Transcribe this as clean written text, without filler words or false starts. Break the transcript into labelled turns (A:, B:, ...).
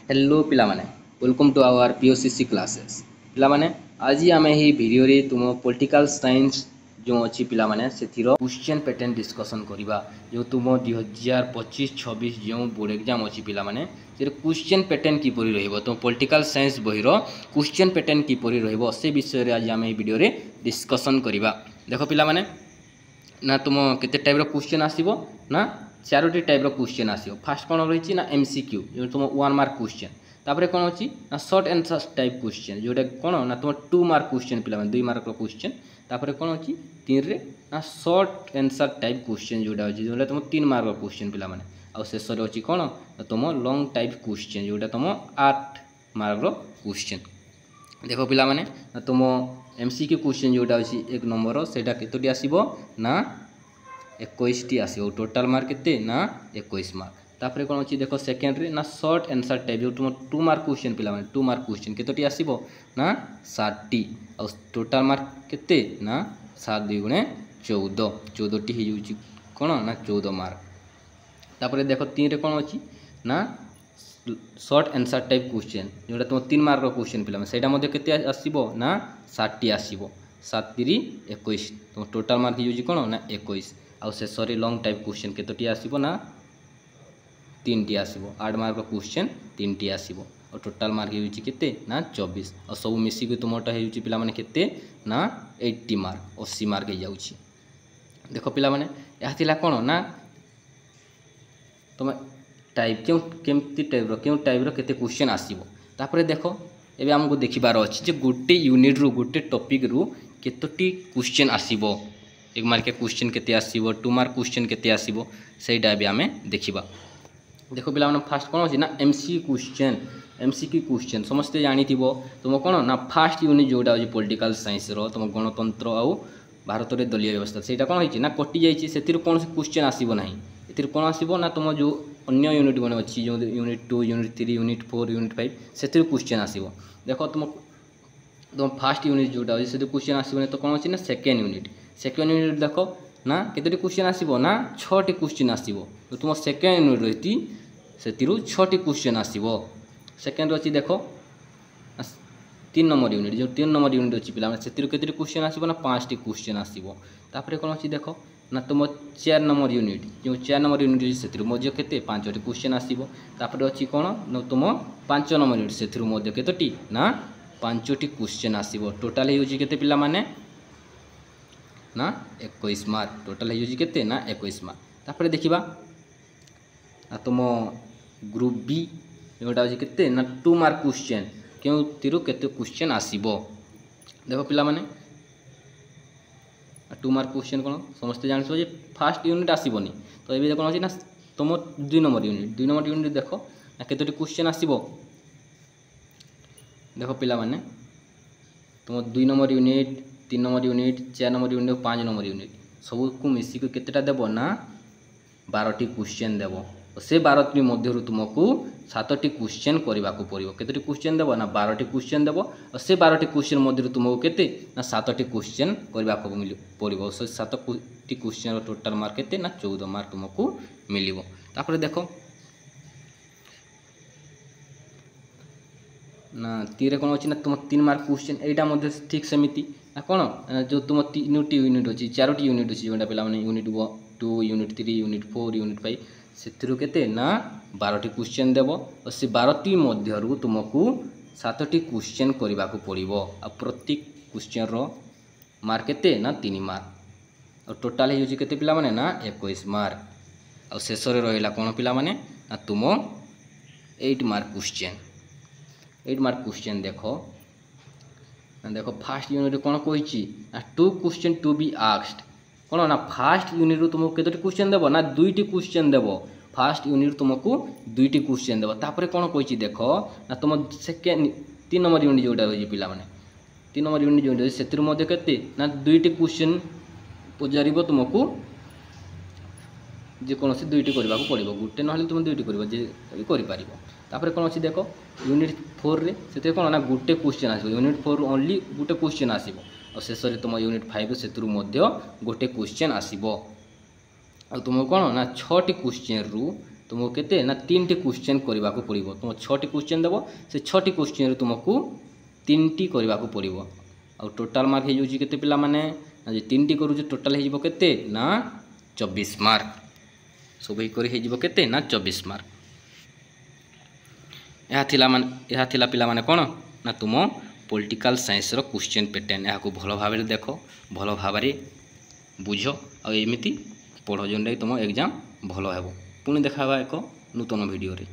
A: Hello पिला माने welcome to our पीओसीसी classes पिला माने आज आमे ही वीडियो रे तुम पॉलिटिकल साइंस जो अछि पिला माने सेथिरो क्वेश्चन पैटर्न डिस्कशन करिबा जो तुम 2025-26 जो बोर्ड एग्जाम अछि पिला माने जे क्वेश्चन पैटर्न की परि रहइबो तुम पॉलिटिकल साइंस बहिरो क्वेश्चन पैटर्न की परि रहइबो से विषय रे आज आमे ही वीडियो रे डिस्कशन करिबा देखो पिला माने ना तुम केते टाइप रो क्वेश्चन आसीबो ना चारोटी टाइप रो क्वेश्चन आसीबो फास्ट कोन रहिछि ना एमसीक्यू जो तुम 1 मार्क क्वेश्चन तापरे कोन अछि ना शॉर्ट आंसर टाइप क्वेश्चन जोटा कोन ना तुम 2 मार्क क्वेश्चन पिला 2 मार्क रो क्वेश्चन तापरे कोन अछि 3 रे ना शॉर्ट आंसर टाइप क्वेश्चन जोटा अछि जोटा तुम 3 मार्क रो क्वेश्चन पिला माने आ शेष रे अछि कोन तुम लॉन्ग टाइप क्वेश्चन जोटा तुम 8 मार्क रो क्वेश्चन देखो पिला माने तुम एमसीक्यू क्वेश्चन जोटा अछि 1 नंबर सेटा केतोटी आसीबो ना 21 टी आसीबो टोटल मार्क केते ना 21 मार्क तापरे कोन अछि देखो सेकंड रे ना शॉर्ट आंसर टाइप जो तुम 2 मार्क क्वेश्चन पिला माने 2 मार्क क्वेश्चन केतोटी आसीबो ना 7 टी और टोटल मार्क केते ना 7 2 गुणे 14 14 टी हे जुची कोन ना 14 मार्क तापरे देखो 3 रे कोन अछि ना शॉर्ट आंसर टाइप क्वेश्चन जोटा तुम 3 मार्क रो क्वेश्चन पिला माने सेटा मध्ये केते आसीबो ना 7 टी आसीबो 7 3 21 तुम टोटल मार्क जुची कोन ना 21 आउ से सॉरी लॉन्ग टाइप क्वेश्चन केतोटी आसीबो ना 3 टी आसीबो 8 मार्क क्वेश्चन 3 टी आसीबो और टोटल मार्क हेउची केते ना 24 और सब मिसी के तुमटा हेउची पिला माने केते ना 80 मार्क 80 मार्क हे जाउची देखो पिला माने या थिला कोन ना तुम टाइप केमती टाइप रो केते क्वेश्चन आसीबो तापरे देखो एबे हमको देखिबार अछि जे गुटे यूनिट रो गुटे टॉपिक रो केतोटी क्वेश्चन आसीबो 1 मार्क के क्वेश्चन केते आसीबो 2 मार्क क्वेश्चन केते आसीबो सेटा बे हमें देखिबा देखो पिला माने फास्ट कोन अछि ना एमसीक्यू क्वेश्चन समस्त जानिथिबो तुम कोन ना फास्ट यूनिट जोटा अछि पॉलिटिकल साइंस रो तुम गणतंत्र आउ भारत रे दलीय व्यवस्था सेटा कोन होइछि ना कटि जाइछि सेतिर कोन क्वेश्चन आसीबो नाही एतिर कोन आसीबो ना तुम जो अन्य यूनिट बने अछि जो यूनिट 2 यूनिट 3 यूनिट 4 यूनिट 5 सेतिर क्वेश्चन आसीबो देखो तुम फास्ट यूनिट जोटा अछि सेतिर क्वेश्चन आसीबो नै तो कोन अछि ना सेकंड यूनिट देखो ना केतोटी क्वेश्चन आसीबो ना 6 टी क्वेश्चन आसीबो तो तुम सेकंड यूनिट रहिति सेतिरु 6 टी क्वेश्चन आसीबो सेकंड अछि देखो 3 नंबर यूनिट जो 3 नंबर यूनिट अछि पिला माने सेतिरु केतोटी क्वेश्चन आसीबो ना 5 टी क्वेश्चन आसीबो तापरे कोन अछि देखो ना तुम 4 नंबर यूनिट जो 4 नंबर यूनिट सेतिरु मध्य केते 5 टी क्वेश्चन आसीबो तापरे अछि कोन न तुम 5 नंबर यूनिट सेतिरु मध्य केतोटी ना 5 टी क्वेश्चन आसीबो टोटल हेउची केते पिला माने ना 21 मार्क टोटल हेउची केते ना 21 मार्क तापरे देखिबा आ तुम ग्रुप बी जोटा अछि केते ना 2 मार्क क्वेश्चन केउ तिरु केते क्वेश्चन आसीबो देखो पिला माने 2 मार्क क्वेश्चन कोन समस्त जानछो जे फर्स्ट यूनिट आसीबोनी तो एबे कोन अछि ना तुम 2 नंबर यूनिट देखो ना केतोटी क्वेश्चन आसीबो देखो पिला माने तुम 2 number unit 3 number unit 4 number unit 5 number unit सब को मिसी को केतेटा देबो ना 12 टी क्वेश्चन देबो से 12 टी मध्यरु तुमको 7 टी क्वेश्चन करबा को पड़िबो केतोटी क्वेश्चन देबो ना 12 टी क्वेश्चन देबो और से 12 टी क्वेश्चन मध्यरु तुमको केते ना 7 टी क्वेश्चन करबा को पड़िबो से 7 टी क्वेश्चन रो टोटल मार्क केते ना 14 मार्क तुमको मिलिबो तापर देखो ना तीरे कोन अछि ना तुम 3 मार्क क्वेश्चन एटा मध्ये ठीक समिति ना कोन जो तुम 3 टी यूनिट अछि 4 टी यूनिट अछि जोटा पिला माने यूनिट 2 यूनिट 3 यूनिट 4 यूनिट 5 सेतिरु केते ना 12 टी क्वेश्चन देबो और से 12 टी मध्यरु तुमको 7 टी क्वेश्चन करबा को पड़िबो आ प्रत्येक क्वेश्चन रो मार्क केते ना 3 मार्क और टोटल हेउची केते पिला माने ना 21 मार्क और शेष रे रहिला कोन पिला माने ना तुम 8 मार्क क्वेश्चन देखो फर्स्ट यूनिट कोन कहिची ना 2 क्वेश्चन टू बी आस्क्ड कोन ना फर्स्ट यूनिट रो तुमको केतोटी क्वेश्चन देबो ना 2 टी क्वेश्चन देबो फर्स्ट यूनिट तुमको 2 टी क्वेश्चन देबो तापरे कोन कहिची देखो ना तुम सेकंड 3 नंबर यूनिट जोटा होई पिला माने 3 नंबर यूनिट जोटा सेतिर मध्ये केते ना 2 टी क्वेश्चन पजारिबो तुमको जे कोनोसी 2 टी करबा को पड़िबो गुटे नहले तुम 2 टी करबो जे करि पारिबो तापरे कोन अछि देखो यूनिट 4 रे सेते कोन ना गुटे क्वेश्चन आसीबो यूनिट 4 ओनली गुटे क्वेश्चन आसीबो और शेष रे तुम यूनिट 5 सेतरु मध्य गोटे क्वेश्चन आसीबो आ तुम कोन ना 6 टी क्वेश्चन रु तुमको केते ना 3टी क्वेश्चन करने को पड़ो। तुम 6टी क्वेश्चन देव से 6टी क्वेश्चन तुमको 3टी करने को पड़ो। आ टोटाल मार्क हो जाए पिला माने ना 3टी करूँ टोटाल हो केते ना 24 मार्क। सब केते ना 24 मार्क। यह थिला पिला माने कौन ना तुम पॉलिटिकल साइंस रो क्वेश्चन पैटर्न यहाँ को भल भाव देख भल भाव बुझ आ एमती पढ़ जो तुम एग्जाम भल हे। पुणी देखा एक नूतन वीडियो रे।